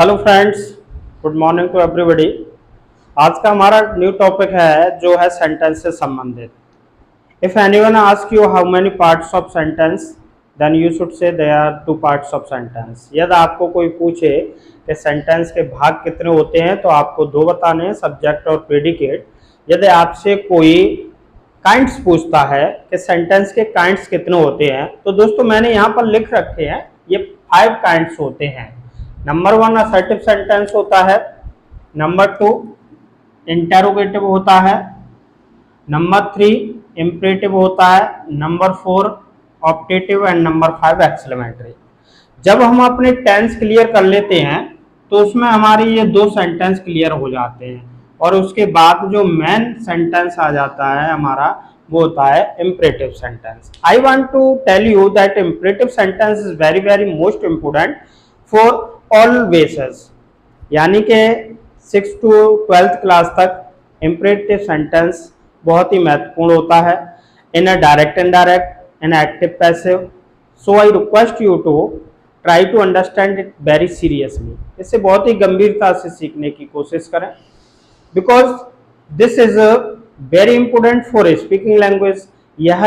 Hello friends, good morning to everybody. आज का हमारा न्यू टॉपिक है जो है सेंटेंस से संबंधित। If anyone ask you how many parts of sentence then you should say there are two parts of sentence. यदि आपको कोई पूछे कि सेंटेंस के भाग कितने होते हैं तो आपको दो बताने हैं, सब्जेक्ट और प्रेडिकेट। यदि आपसे कोई काइंड्स पूछता है कि सेंटेंस के काइंड्स कितने होते हैं तो दोस्तों मैंने यहाँ पर लिख रखे हैं, ये 5 काइंड्स होते हैं। नंबर 1 असर्टिव सेंटेंस होता है, नंबर 2 इंटेरोगेटिव होता है, नंबर 3 इम्परेटिव होता है, number 4 optative and number 5 exclamatory. जब हम अपने टेंस क्लियर कर लेते हैं तो उसमें हमारी ये 2 सेंटेंस क्लियर हो जाते हैं और उसके बाद जो मेन सेंटेंस आ जाता है हमारा वो होता है imperative sentence. I want to tell you that imperative sentence is very very most important for all basis, यानी कि 6 to 12th क्लास तक इम्परेटिव सेंटेंस बहुत ही महत्वपूर्ण होता है। In a direct indirect, in active passive. So I request you to try to understand it very seriously. इसे बहुत ही गंभीरता से सीखने की कोशिश करें, because this is very important for speaking language. यह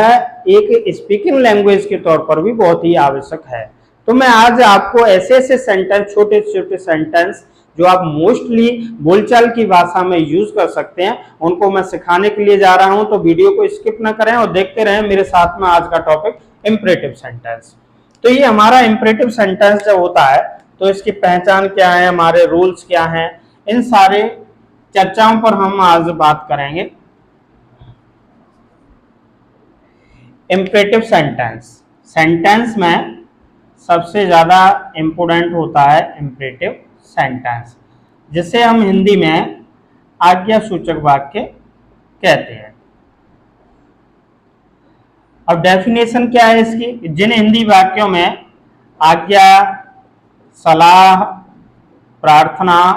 एक स्पीकिंग लैंग्वेज के तौर पर भी बहुत ही आवश्यक है। तो मैं आज आपको ऐसे ऐसे सेंटेंस, छोटे छोटे सेंटेंस जो आप मोस्टली बोलचाल की भाषा में यूज कर सकते हैं, उनको मैं सिखाने के लिए जा रहा हूं। तो वीडियो को स्किप ना करें और देखते रहें मेरे साथ में। आज का टॉपिक इम्परेटिव सेंटेंस। तो ये हमारा इम्परेटिव सेंटेंस जब होता है तो इसकी पहचान क्या है, हमारे रूल्स क्या हैं, इन सारे चर्चाओं पर हम आज बात करेंगे। इम्परेटिव सेंटेंस, सेंटेंस में सबसे ज्यादा इंपोर्टेंट होता है इम्परेटिव सेंटेंस, जिसे हम हिंदी में आज्ञा सूचक वाक्य कहते हैं। अब डेफिनेशन क्या है इसकी? जिन हिंदी वाक्यों में आज्ञा, सलाह, प्रार्थना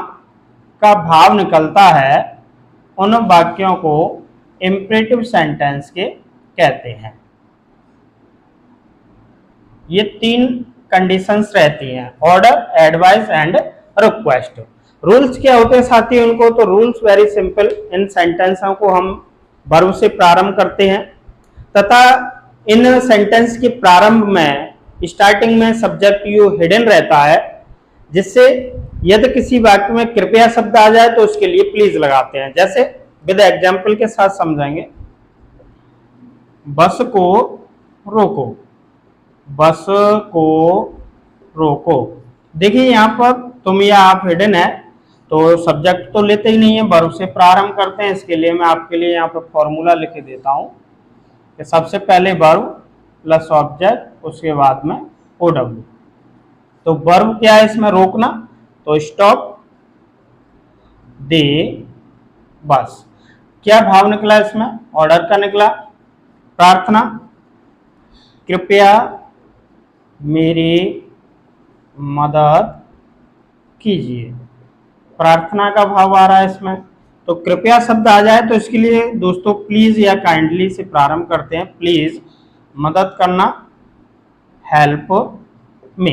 का भाव निकलता है उन वाक्यों को इम्परेटिव सेंटेंस के कहते हैं। ये 3 कंडीशंस रहती हैं, order, advice and request. Rules क्या होते हैं साथी उनको? तो रूल्स वेरी सिंपल। इन सेंटेंसों को हम वर्ब से प्रारंभ करते हैं तथा इन सेंटेंस के प्रारंभ में, स्टार्टिंग में सब्जेक्ट यू हिडन रहता है, जिससे यदि किसी वाक्य में कृपया शब्द आ जाए तो उसके लिए प्लीज लगाते हैं। जैसे विद एग्जाम्पल के साथ समझेंगे। बस को रोको, बस को रोको। देखिए यहाँ पर तुम या आप हिडन है तो सब्जेक्ट तो लेते ही नहीं है, वर्ब से प्रारंभ करते हैं। इसके लिए मैं आपके लिए यहाँ पर फॉर्मूला लिख देता हूँ कि सबसे पहले वर्ब प्लस ऑब्जेक्ट, उसके बाद में OW। तो वर्ब क्या है इसमें? रोकना, तो स्टॉप, दे, बस। क्या भाव निकला इसमें? ऑर्डर का निकला। प्रार्थना, कृपया मेरी मदद कीजिए, प्रार्थना का भाव आ रहा है इसमें। तो कृपया शब्द आ जाए तो इसके लिए दोस्तों प्लीज या काइंडली से प्रारंभ करते हैं। प्लीज, मदद करना, हेल्प मी।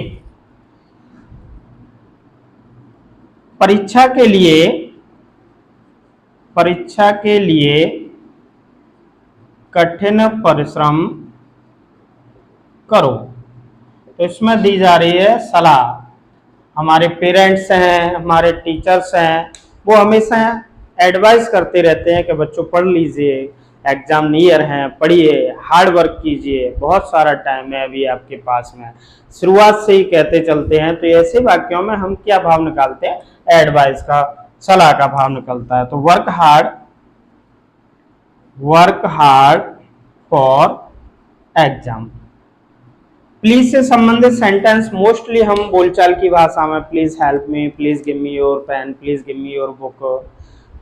परीक्षा के लिए कठिन परिश्रम करो। तो इसमें दी जा रही है सलाह। हमारे पेरेंट्स हैं, हमारे टीचर्स हैं, वो हमेशा एडवाइस करते रहते हैं कि बच्चों पढ़ लीजिए, एग्जाम नियर हैं, पढ़िए, हार्ड वर्क कीजिए, बहुत सारा टाइम है अभी आपके पास में। शुरुआत से ही कहते चलते हैं। तो ऐसे वाक्यों में हम क्या भाव निकालते हैं? एडवाइस का, सलाह का भाव निकलता है। तो work hard for exam. Please से संबंधित सेंटेंस मोस्टली हम बोलचाल की भाषा में please help me, please give me your pen, please give me your book,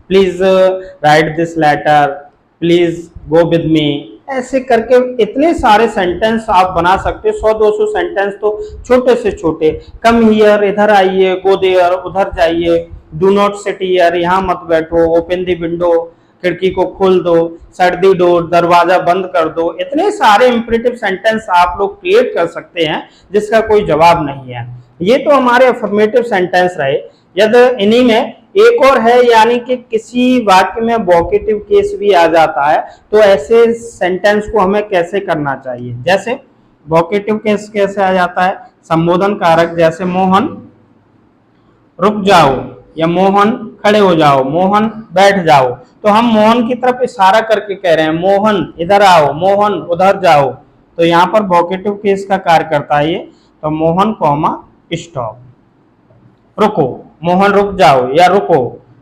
please write this letter, please go with me, ऐसे करके इतने सारे सेंटेंस आप बना सकते हो। 100-200 सेंटेंस तो छोटे से छोटे। कम हियर, इधर आइए, गो देयर, उधर जाइए, डू नॉट सिट हियर, यहाँ मत बैठो, ओपन द विंडो, खिड़की को खोल दो, शट द डोर, दरवाजा बंद कर दो। इतने सारे इंपरेटिव सेंटेंस आप लोग क्रिएट कर सकते हैं जिसका कोई जवाब नहीं है। ये तो हमारे अफर्मेटिव सेंटेंस रहे। यदि इन्हीं में एक और है, यानी कि किसी वाक्य में वोकेटिव केस भी आ जाता है, तो ऐसे सेंटेंस को हमें कैसे करना चाहिए। जैसे वोकेटिव केस कैसे आ जाता है, संबोधन कारक, जैसे मोहन रुक जाओ या मोहन खड़े हो जाओ, मोहन बैठ जाओ, तो हम मोहन की तरफ इशारा करके कह रहे हैं मोहन इधर आओ, मोहन उधर जाओ, तो यहाँ पर वोकेटिव केस का कार्य करता है ये। तो मोहन कॉमा स्टॉप, रुको, मोहन रुक जाओ या रुको,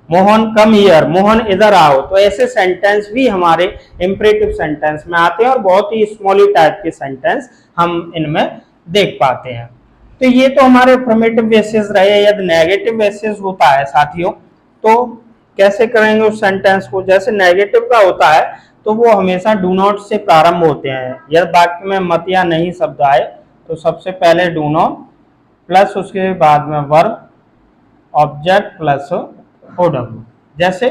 मोहन कम हियर, मोहन इधर आओ। तो ऐसे सेंटेंस भी हमारे इंपरेटिव सेंटेंस में आते हैं और बहुत ही स्मॉली टाइप के सेंटेंस हम इनमें देख पाते हैं। तो ये तो हमारे अफर्मेटिव बेसिस रहे। यदि नेगेटिव बेसिस होता है साथियों, तो कैसे करेंगे उस सेंटेंस को। जैसे नेगेटिव का होता है तो वो हमेशा डू नॉट से प्रारंभ होते हैं। यदि वाक्य में मत या नहीं शब्द आए तो सबसे पहले डू नॉट प्लस उसके बाद में वर्ब, ऑब्जेक्ट प्लस ओडब्ल्यू। जैसे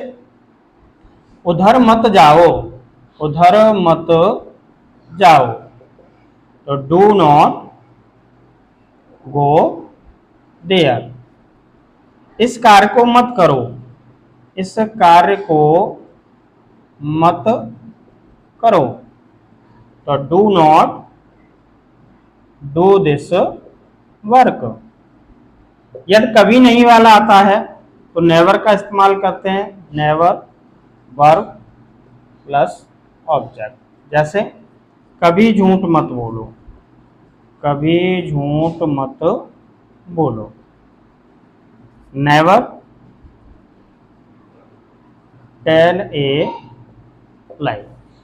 उधर मत जाओ, उधर मत जाओ, तो डू नॉट गो देयर। इस कार्य को मत करो, इस कार्य को मत करो, तो do not do this work. यदि कभी नहीं वाला आता है तो नेवर का इस्तेमाल करते हैं, नेवर वर्ब प्लस ऑब्जेक्ट। जैसे कभी झूठ मत बोलो, कभी झूठ मत बोलो, नेवर टेल ए लाई।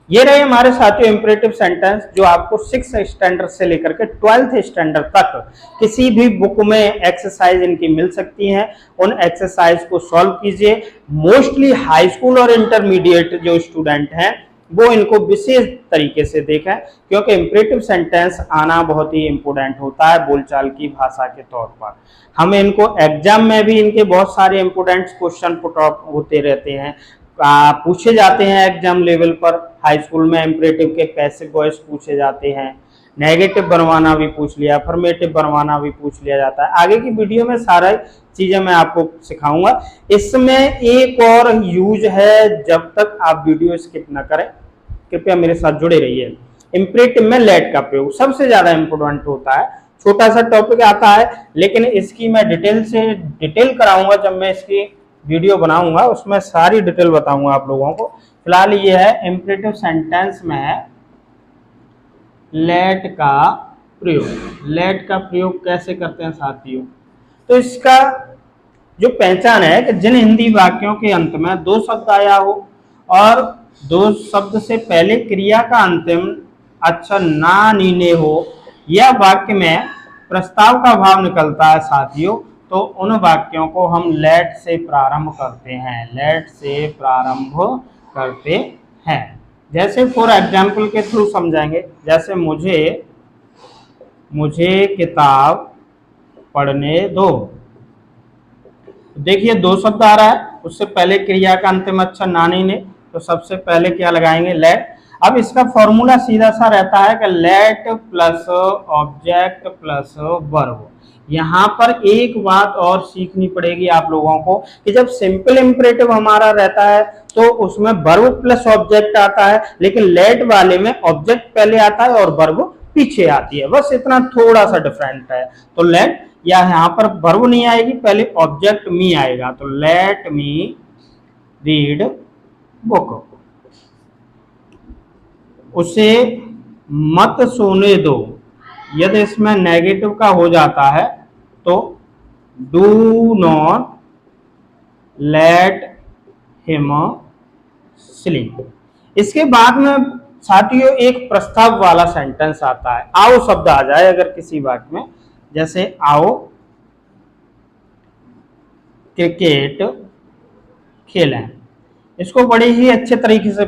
ये रहे हमारे साथियों इंपरेटिव सेंटेंस, जो आपको 6th स्टैंडर्ड से लेकर के 12th स्टैंडर्ड तक किसी भी बुक में एक्सरसाइज इनकी मिल सकती हैं। उन एक्सरसाइज को सॉल्व कीजिए। मोस्टली हाई स्कूल और इंटरमीडिएट जो स्टूडेंट हैं वो इनको विशेष तरीके से देखें, क्योंकि इंपरेटिव सेंटेंस आना बहुत ही इंपॉर्टेंट होता है बोलचाल की भाषा के तौर पर। हम इनको एग्जाम में भी इनके बहुत सारे इंपॉर्टेंट क्वेश्चन पुट अप होते रहते हैं, पूछे जाते हैं एग्जाम लेवल पर। हाई स्कूल में इंपरेटिव के पैसिव वॉइस पूछे जाते हैं, नेगेटिव बनवाना भी पूछ लिया, अफर्मेटिव बनवाना भी पूछ लिया जाता है। आगे की वीडियो में सारा चीजें मैं आपको सिखाऊंगा। इसमें एक और यूज है, जब तक आप वीडियो स्किप ना करें, कृपया मेरे साथ जुड़े रहिए। इंपरेटिव में लेट का प्रयोग सबसे ज्यादा इंपोर्टेंट होता है। छोटा सा टॉपिक आता है, लेकिन इसकी मैं डिटेल कराऊंगा जब मैं इसकी वीडियो बनाऊंगा, उसमें सारी डिटेल बताऊंगा आप लोगों को। फिलहाल ये है इंपरेटिव सेंटेंस में लेट का प्रयोग। लेट का प्रयोग कैसे करते हैं साथियों, तो इसका जो पहचान है कि जिन हिंदी वाक्यों के अंत में दो शब्द आया हो और दो शब्द से पहले क्रिया का अंतिम अक्षर ना नीने हो, या वाक्य में प्रस्ताव का भाव निकलता है साथियों, तो उन वाक्यों को हम लेट से प्रारंभ करते हैं, लेट से प्रारंभ करते हैं। जैसे फॉर एग्जाम्पल के थ्रू समझाएंगे। जैसे मुझे किताब पढ़ने दो। देखिए दो शब्द आ रहा है, उससे पहले क्रिया का अंतिम अक्षर ना नीने, तो सबसे पहले क्या लगाएंगे, लेट। अब इसका फॉर्मूला सीधा सा रहता है कि late plus object plus verb. यहाँ पर एक बात और सीखनी पड़ेगी आप लोगों को कि जब सिंपल इंपरेटिव हमारा रहता है तो उसमें वर्ब प्लस ऑब्जेक्ट आता है, लेकिन लेट वाले में ऑब्जेक्ट पहले आता है और वर्ब पीछे आती है। बस इतना थोड़ा सा डिफरेंट है। तो लेट, या यहाँ पर वर्ब नहीं आएगी, पहले ऑब्जेक्ट मी आएगा, तो लेट मी रीड बुक। उसे मत सोने दो। यदि इसमें नेगेटिव का हो जाता है तो do not let him sleep. इसके बाद में साथियों एक प्रस्ताव वाला सेंटेंस आता है। आओ शब्द आ जाए अगर किसी वाक्य में, जैसे आओ क्रिकेट खेलें। इसको बड़े ही अच्छे तरीके से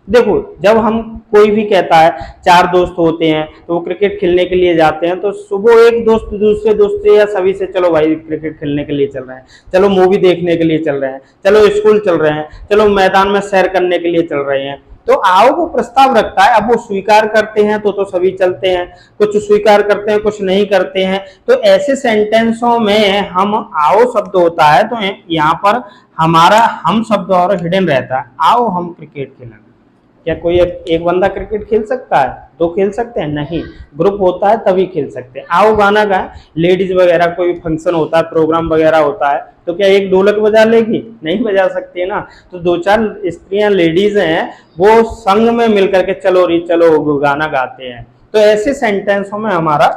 देखो, जब हम कोई भी कहता है, चार दोस्त होते हैं तो वो क्रिकेट खेलने के लिए जाते हैं, तो सुबह एक दोस्त दूसरे दोस्त से या सभी से चलो भाई क्रिकेट खेलने के लिए चल रहे हैं, चलो मूवी देखने के लिए चल रहे हैं, चलो स्कूल चल रहे हैं, चलो मैदान में सैर करने के लिए चल रहे हैं। तो आओ वो प्रस्ताव रखता है। अब वो स्वीकार करते हैं तो सभी चलते हैं, कुछ स्वीकार करते हैं, कुछ नहीं करते हैं। तो ऐसे सेंटेंसों में हम आओ शब्द होता है तो यहाँ पर हमारा हम शब्द और हिडन रहता है। आओ हम क्रिकेट खेलें। क्या कोई एक बंदा क्रिकेट खेल सकता है? दो खेल सकते हैं? नहीं, ग्रुप होता है तभी खेल सकते हैं। आओ गाना गाएं। लेडीज वगैरह कोई फंक्शन होता है, प्रोग्राम वगैरह होता है, तो क्या एक ढोलक बजा लेगी? नहीं बजा सकती है ना। तो दो चार स्त्रियां लेडीज हैं, वो संग में मिलकर के चलो री चलो गाना गाते हैं। तो ऐसे सेंटेंसों में हमारा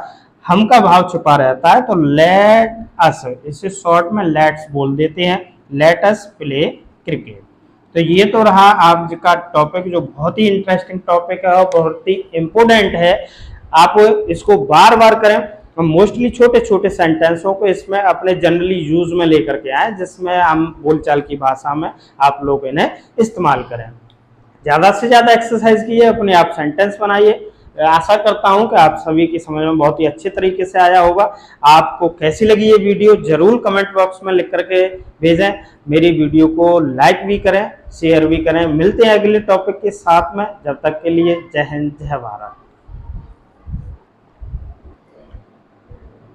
हम का भाव छुपा रहता है। तो लेट अस, इसे शॉर्ट में लेट्स बोल देते हैं, लेट अस प्ले क्रिकेट। तो ये तो रहा आज का टॉपिक, जो बहुत ही इंटरेस्टिंग टॉपिक है और बहुत ही इम्पोर्टेंट है। आप इसको बार बार करें। मोस्टली छोटे छोटे सेंटेंसों को इसमें अपने जनरली यूज में लेकर के आए, जिसमें हम बोलचाल की भाषा में आप लोग इन्हें इस्तेमाल करें। ज़्यादा से ज़्यादा एक्सरसाइज कीजिए, अपने आप सेंटेंस बनाइए। आशा करता हूं कि आप सभी की समझ में बहुत ही अच्छे तरीके से आया होगा। आपको कैसी लगी ये वीडियो जरूर कमेंट बॉक्स में लिख करके भेजें। मेरी वीडियो को लाइक भी करें, शेयर भी करें। मिलते हैं अगले टॉपिक के साथ में, जब तक के लिए जय हिंद जय भारत।